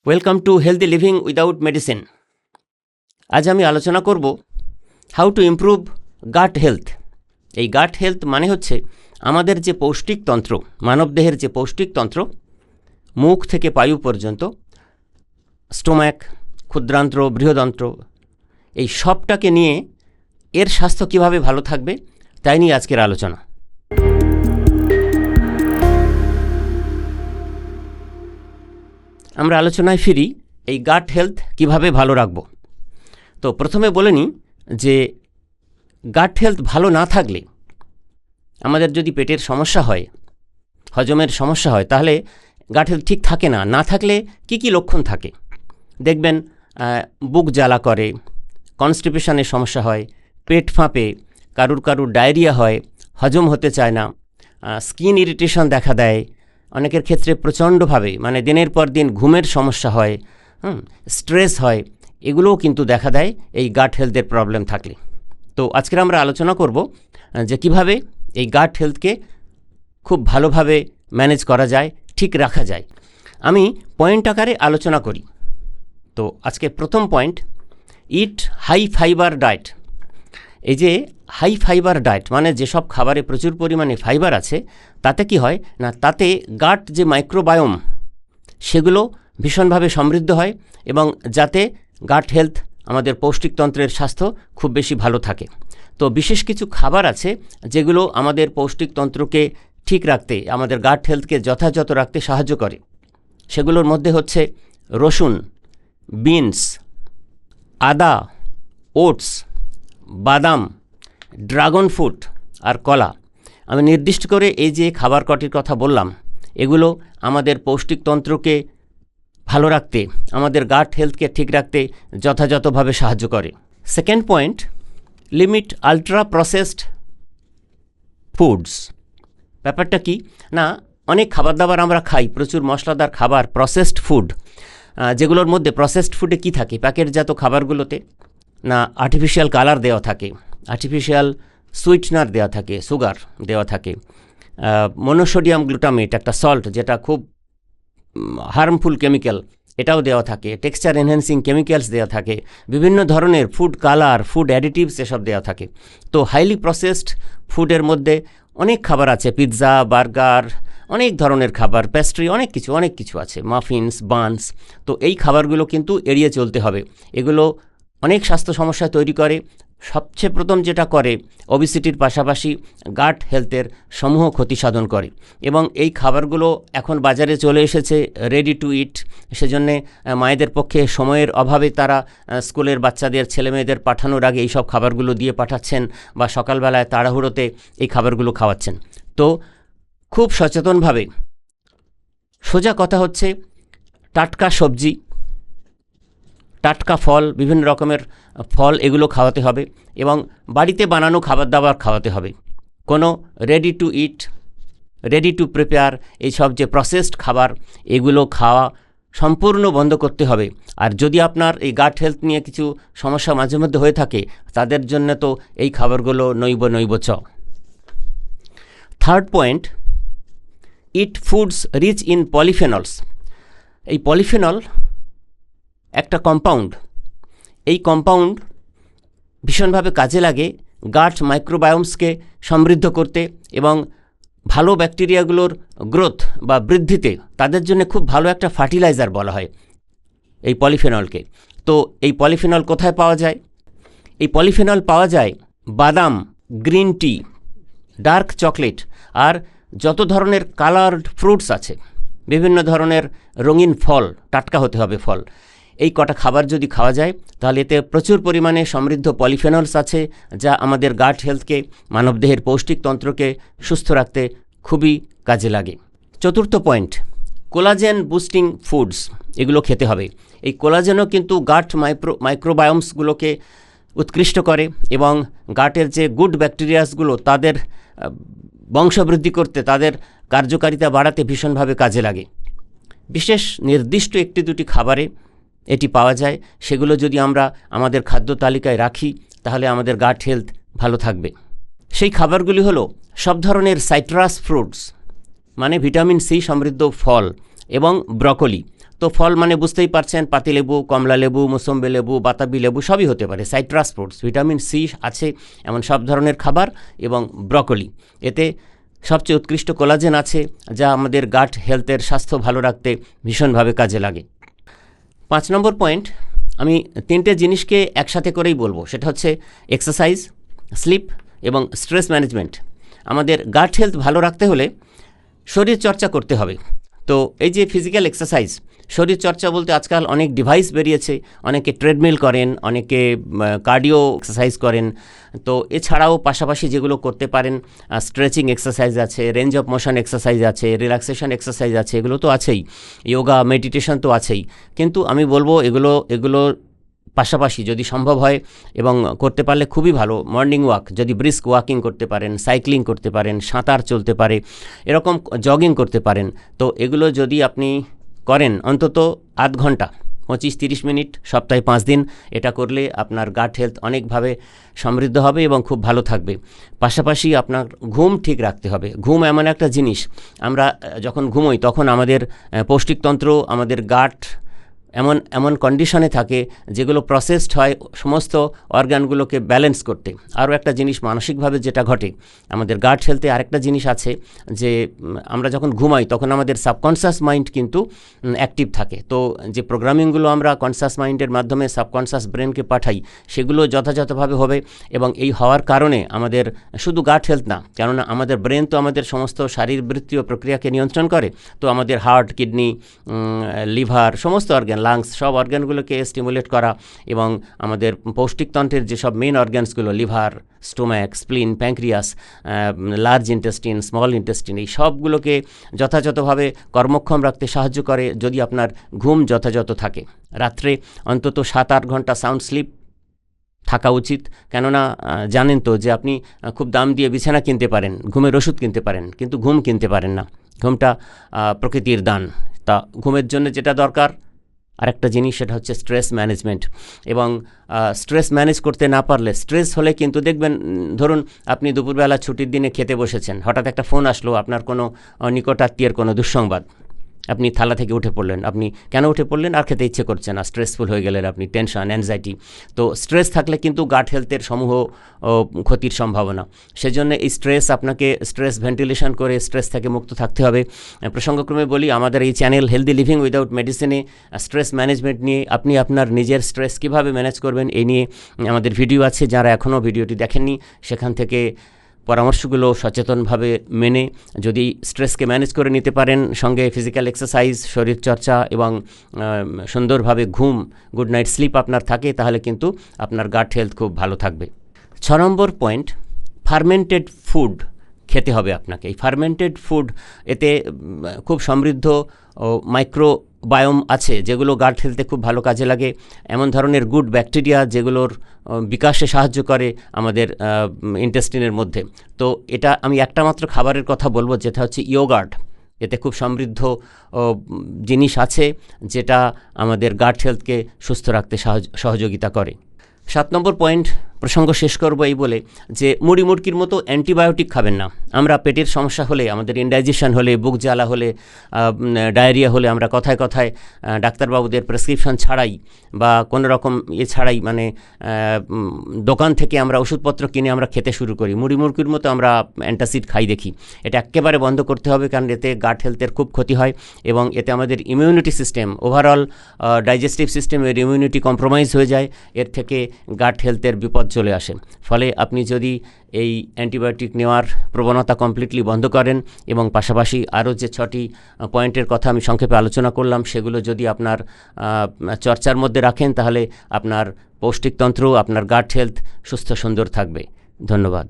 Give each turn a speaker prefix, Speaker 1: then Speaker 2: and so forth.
Speaker 1: Welcome to healthy living without medicine. আজ আমি আলোচনা করব how to improve gut health. এই গাট হেলথ মানে হচ্ছে আমাদের যে পৌষ্টিকতন্ত্র, মানবদেহের যে পৌষ্টিকতন্ত্র, মুখ থেকে পায়ু পর্যন্ত, স্টোম্যাক, ক্ষুদ্রান্ত্র, বৃহদন্ত্র, এই সবটাকে নিয়ে এর স্বাস্থ্য কীভাবে ভালো থাকবে তাই নিয়ে আজকের আলোচনা। আমরা আলোচনায় ফিরি, এই গাট হেলথ কিভাবে ভালো রাখব। তো প্রথমে বলে নিই যে গাট হেলথ ভালো না থাকলে, আমাদের যদি পেটের সমস্যা হয়, হজমের সমস্যা হয়, তাহলে গাট হেলথ ঠিক থাকে না। না থাকলে কি কি লক্ষণ থাকে দেখবেন, বুক জ্বালা করে, কনস্টিপেশনের সমস্যা হয়, পেট ফাঁপে, কারুর ডায়রিয়া হয়, হজম হতে চায় না, স্কিন ইরিটেশন দেখা দেয়, অনেকের ক্ষেত্রে প্রচণ্ডভাবে মানে দিনের পর দিন ঘুমের সমস্যা হয়, স্ট্রেস হয়, এগুলোও কিন্তু দেখা দেয় এই গাট হেলথের প্রবলেম থাকলে। তো আজকের আমরা আলোচনা করব যে কিভাবে এই গাট হেলথকে খুব ভালোভাবে ম্যানেজ করা যায়, ঠিক রাখা যায়। আমি পয়েন্ট আকারে আলোচনা করি। তো আজকে প্রথম পয়েন্ট, ইট হাই ফাইবার ডায়েট। এই যে হাই ফাইবার ডায়েট মানে যেসব খাবারে প্রচুর পরিমাণে ফাইবার আছে, তাতে কি হয় না, তাতে গাট যে মাইক্রোবায়োম সেগুলো ভীষণভাবে সমৃদ্ধ হয় এবং যাতে গাট হেলথ, আমাদের পৌষ্টিকতন্ত্রের স্বাস্থ্য খুব বেশি ভালো থাকে। তো বিশেষ কিছু খাবার আছে যেগুলো আমাদের পৌষ্টিকতন্ত্রকে ঠিক রাখতে, আমাদের গাট হেলথকে যথাযথ রাখতে সাহায্য করে। সেগুলোর মধ্যে হচ্ছে রসুন, বিনস, আদা, ওটস, বাদাম, ড্রাগন ফ্রুট আর কলা। আমি নির্দিষ্ট করে এই যে খাবার কটির কথা বললাম, এগুলো আমাদের পৌষ্টিকতন্ত্রকে ভালো রাখতে, আমাদের গাট হেলথকে ঠিক রাখতে যথাযথভাবে সাহায্য করে। Second point, limit ultra processed foods. ব্যাপারটা কি না, অনেক খাবার দাবার আমরা খাই, প্রচুর মশলাদার খাবার, প্রসেসড ফুড, যেগুলোর মধ্যে প্রসেসড ফুডে কি থাকে, প্যাকেটজাত খাবারগুলোতে না আর্টিফিশিয়াল কালার দেওয়া থাকে, আর্টিফিশিয়াল সুইটনার দেওয়া থাকে, সুগার দেওয়া থাকে, মনোসোডিয়াম গ্লুটামেট একটা সল্ট যেটা খুব হার্মফুল কেমিক্যাল, এটাও দেওয়া থাকে, টেক্সচার এনহ্যান্সিং কেমিক্যালস দেওয়া থাকে, বিভিন্ন ধরনের ফুড কালার, ফুড অ্যাডিটিভস এসব দেওয়া থাকে। তো হাইলি প্রসেসড ফুডের মধ্যে অনেক খাবার আছে, পিৎজা, বার্গার, অনেক ধরনের খাবার, পেস্ট্রি, অনেক কিছু আছে, মাফিনস, বানস। তো এই খাবারগুলো কিন্তু এড়িয়ে চলতে হবে। এগুলো অনেক স্বাস্থ্য সমস্যা তৈরি করে। সবচেয়ে প্রথম যেটা করে, ওবিসিটির পাশাপাশি গাট হেলথের সমূহ ক্ষতি সাধন করে। এবং এই খাবারগুলো এখন বাজারে চলে এসেছে রেডি টু ইট, সেজন্যে মায়েদের পক্ষে সময়ের অভাবে তারা স্কুলের বাচ্চাদের, ছেলেমেয়েদের পাঠানোর আগে এই সব খাবারগুলো দিয়ে পাঠাচ্ছেন বা সকালবেলায় তাড়াহুড়োতে এই খাবারগুলো খাওয়াচ্ছেন। তো খুব সচেতনভাবে, সোজা কথা হচ্ছে, টাটকা সবজি, টাটকা ফল, বিভিন্ন রকমের ফল, এগুলো খাওয়াতে হবে এবং বাড়িতে বানানো খাবার দাবার খাওয়াতে হবে। কোনো ready to it, ready to prepare, এইসব যে প্রসেসড খাবার, এগুলো খাওয়া সম্পূর্ণ বন্ধ করতে হবে। আর যদি আপনার এই গাট হেলথ নিয়ে কিছু সমস্যা মাঝে মধ্যে হয়ে থাকে, তাদের জন্য তো এই খাবারগুলো নৈব চ। Third point, eat foods rich in polyphenols. এই পলিফেনল একটা কম্পাউন্ড, এই কম্পাউন্ড ভীষণভাবে কাজে লাগে গাট মাইক্রোবায়োমসকে সমৃদ্ধ করতে এবং ভালো ব্যাকটেরিয়াগুলোর গ্রোথ বা বৃদ্ধিতে তাদের জন্য খুব ভালো একটা ফার্টিলাইজার বলা হয় এই পলিফেনলকে। তো এই পলিফেনল কোথায় পাওয়া যায়? এই পলিফেনল পাওয়া যায় বাদাম, গ্রিন টি, ডার্ক চকলেট আর যত ধরনের কালার্ড ফ্রুটস আছে, বিভিন্ন ধরনের রঙিন ফল, টাটকা হতে হবে ফল, এই কটা খাবার যদি খাওয়া যায় তাহলে এতে প্রচুর পরিমাণে সমৃদ্ধ পলিফেনলস আছে, যা আমাদের গাট হেলথকে, মানবদেহের পৌষ্টিকতন্ত্রকে সুস্থ রাখতে খুবই কাজে লাগে। চতুর্থ পয়েন্ট, কোলাজেন বুস্টিং ফুডস, এগুলো খেতে হবে। এই কোলাজেনও কিন্তু গাট মাইক্রোবায়োমসগুলোকে উৎকৃষ্ট করে এবং গাটের যে গুড ব্যাকটেরিয়াসগুলো, তাদের বংশবৃদ্ধি করতে, তাদের কার্যকারিতা বাড়াতে ভীষণভাবে কাজে লাগে। বিশেষ নির্দিষ্ট একটি দুটি খাবারে এটি পাওয়া যায়, সেগুলো যদি আমরা আমাদের খাদ্য তালিকায় রাখি তাহলে আমাদের গাট হেলথ ভালো থাকবে। সেই খাবারগুলি হলো সব ধরনের সাইট্রাস ফ্রুটস, মানে ভিটামিন সি সমৃদ্ধ ফল, এবং ব্রকলি। তো ফল মানে বুঝতেই পারছেন, পাতিলেবু, কমলা লেবু, মৌসম্বি লেবু, বাতাবি লেবু সবই হতে পারে। সাইট্রাস ফ্রুটস, ভিটামিন সি আছে এমন সব ধরনের খাবার, এবং ব্রকলি, এতে সবচেয়ে উৎকৃষ্ট কোলাজেন আছে, যা আমাদের গাট হেলথের স্বাস্থ্য ভালো রাখতে ভীষণভাবে কাজে লাগে। 5 নম্বর পয়েন্ট, আমি 3টে জিনিসকে একসাথে করেই বলবো, সেটা হচ্ছে এক্সারসাইজ, স্লিপ এবং স্ট্রেস ম্যানেজমেন্ট। আমাদের গাট হেলথ ভালো রাখতে হলে শরীর চর্চা করতে হবে। তো এই যে ফিজিক্যাল এক্সারসাইজ, শরীর চর্চা বলতে আজকাল অনেক ডিভাইস বেরিয়েছে, অনেকে ট্রেডমিল করেন, অনেকে কার্ডিও এক্সারসাইজ করেন। তো এছাড়াও পাশাপাশি যেগুলো করতে পারেন, স্ট্রেচিং এক্সারসাইজ আছে, রেঞ্জ অফ মোশন এক্সারসাইজ আছে, রিল্যাক্সেশন এক্সারসাইজ আছে, এগুলো তো আছেই, যোগা, মেডিটেশন তো আছেই। কিন্তু আমি বলবো এগুলো পাশাপাশি যদি সম্ভব হয় এবং করতে পারলে খুবই ভালো, মর্নিং ওয়াক, যদি ব্রিস্ক ওয়াকিং করতে পারেন, সাইক্লিং করতে পারেন, সাঁতার চলতে পারে, এরকম জগিং করতে পারেন, তো এগুলো যদি আপনি করেন অন্তত আধ ঘন্টা, 25-30 মিনিট সপ্তাহে 5 দিন, এটা করলে আপনার গাট হেলথ অনেকভাবে সমৃদ্ধ হবে এবং খুব ভালো থাকবে। পাশাপাশি আপনার ঘুম ঠিক রাখতে হবে। ঘুম এমন একটা জিনিস, আমরা যখন ঘুমোই তখন আমাদের পৌষ্টিকতন্ত্র, আমাদের গাট এমন কন্ডিশনে থাকে যেগুলো প্রসেসড হয় সমস্ত অর্গানগুলোকে ব্যালেন্স করতে। আরও একটা জিনিস মানসিকভাবে যেটা ঘটে আমাদের গাট হেলথে, আরেকটা জিনিস আছে যে আমরা যখন ঘুমাই তখন আমাদের সাবকনশাস মাইন্ড কিন্তু অ্যাক্টিভ থাকে। তো যে প্রোগ্রামিংগুলো আমরা কনশাস মাইন্ডের মাধ্যমে সাবকনশাস ব্রেনকে পাঠাই, সেগুলো যথাযথভাবে হবে। এবং এই হওয়ার কারণে আমাদের শুধু গাট হেলথ না, কেননা আমাদের ব্রেন তো আমাদের সমস্ত শারীরবৃত্তীয় প্রক্রিয়াকে নিয়ন্ত্রণ করে। তো আমাদের হার্ট, কিডনি, লিভার, সমস্ত অর্গান, লাংস, সব অর্গানগুলোকে স্টিমুলেট করা, এবং আমাদের পৌষ্টিকতন্ত্রের যেসব মেন অর্গানসগুলো, liver, stomach, spleen, pancreas, large intestine, small intestine, এই সবগুলোকে যথাযথভাবে কর্মক্ষম রাখতে সাহায্য করে যদি আপনার ঘুম যথাযথ থাকে। রাত্রে অন্তত 7-8 ঘন্টা সাউন্ড স্লিপ থাকা উচিত। কেননা জানেন তো যে আপনি খুব দাম দিয়ে বিছানা কিনতে পারেন, ঘুমের ওষুধ কিনতে পারেন, কিন্তু ঘুম কিনতে পারেন না। ঘুমটা প্রকৃতির দান। তা ঘুমের জন্য যেটা দরকার আরেকটা জিনিস, সেটা হচ্ছে স্ট্রেস ম্যানেজমেন্ট। এবং স্ট্রেস ম্যানেজ করতে না পারলে, স্ট্রেস হলে কিন্তু দেখবেন, ধরুন আপনি দুপুরবেলা ছুটির দিনে খেতে বসেছেন, হঠাৎ একটা ফোন আসলো, আপনার কোনো নিকটাত্মীয়ের কোনো দুঃসংবাদ, আপনি থালা থেকে উঠে পড়লেন। আপনি কেন উঠে পড়লেন? আর খেতে ইচ্ছে করছে না, স্ট্রেসফুল হয়ে গেলেন আপনি, টেনশন, অ্যাংজাইটি। তো স্ট্রেস থাকলে কিন্তু গাট হেলথের সমূহ ক্ষতির সম্ভাবনা। সেজন্য এই স্ট্রেস, আপনাকে স্ট্রেস ভেন্টিলেশন করে স্ট্রেস থেকে মুক্ত থাকতে হবে। প্রসঙ্গক্রমে বলি, আমাদের এই চ্যানেল হেলদি লিভিং উইদাউট মেডিসিনে স্ট্রেস ম্যানেজমেন্ট নিয়ে, আপনি আপনার নিজের স্ট্রেস কীভাবে ম্যানেজ করবেন এই নিয়ে আমাদের ভিডিও আছে। যারা এখনও ভিডিওটি দেখেননি, সেখান থেকে পরামর্শগুলো সচেতনভাবে মেনে যদি স্ট্রেসকে ম্যানেজ করে নিতে পারেন, সঙ্গে ফিজিক্যাল এক্সারসাইজ, শরীরচর্চা এবং সুন্দরভাবে ঘুম, গুড নাইট স্লিপ আপনার থাকে, তাহলে কিন্তু আপনার গাট হেলথ খুব ভালো থাকবে। 6 নম্বর পয়েন্ট, ফার্মেন্টেড ফুড খেতে হবে আপনাকে। এই ফার্মেন্টেড ফুড, এতে খুব সমৃদ্ধ মাইক্রোবায়োম আছে, যেগুলো গাট হেলথে খুব ভালো কাজে লাগে। এমন ধরনের গুড ব্যাকটেরিয়া যেগুলোর বিকাশে সাহায্য করে আমাদের ইন্টেস্টিনের মধ্যে। তো এটা আমি একটা মাত্র খাবারের কথা বলবো, যেটা হচ্ছে ইয়োগার্ট। এতে খুব সমৃদ্ধ জিনিস আছে, যেটা আমাদের গাট হেলথকে সুস্থ রাখতে সহযোগিতা করে। 7 নম্বর পয়েন্ট, প্রসঙ্গ শেষ করব এই বলে যে মুড়ি মুড়কির মতো অ্যান্টিবায়োটিক খাবেন না। আমরা পেটের সমস্যা হলে, আমাদের ইনডাইজেশন হলে, বুক জ্বালা হলে, ডায়রিয়া হলে আমরা কথায় কথায় ডাক্তারবাবুদের প্রেসক্রিপশন ছাড়াই বা কোনো রকম ছাড়াই, মানে দোকান থেকে আমরা ওষুধপত্র কিনে আমরা খেতে শুরু করি। মুড়ি মুড়কির মতো আমরা অ্যান্টাসিড খাই দেখি। এটা একেবারে বন্ধ করতে হবে, কারণ এতে গাট হেলথের খুব ক্ষতি হয় এবং এতে আমাদের ইমিউনিটি সিস্টেম, ওভারঅল ডাইজেস্টিভ সিস্টেমের ইমিউনিটি কম্প্রোমাইজ হয়ে যায়। এর থেকে গাট হেলথের বিপদ চলে আসে। ফলে আপনি যদি এই অ্যান্টিবায়োটিক নেওয়ার প্রবণতা কমপ্লিটলি বন্ধ করেন এবং পাশাপাশি আরও যে 6টি পয়েন্টের কথা আমি সংক্ষেপে আলোচনা করলাম, সেগুলো যদি আপনার চর্চার মধ্যে রাখেন, তাহলে আপনার পৌষ্টিকতন্ত্র, আপনার গাট হেলথ সুস্থ সুন্দর থাকবে। ধন্যবাদ।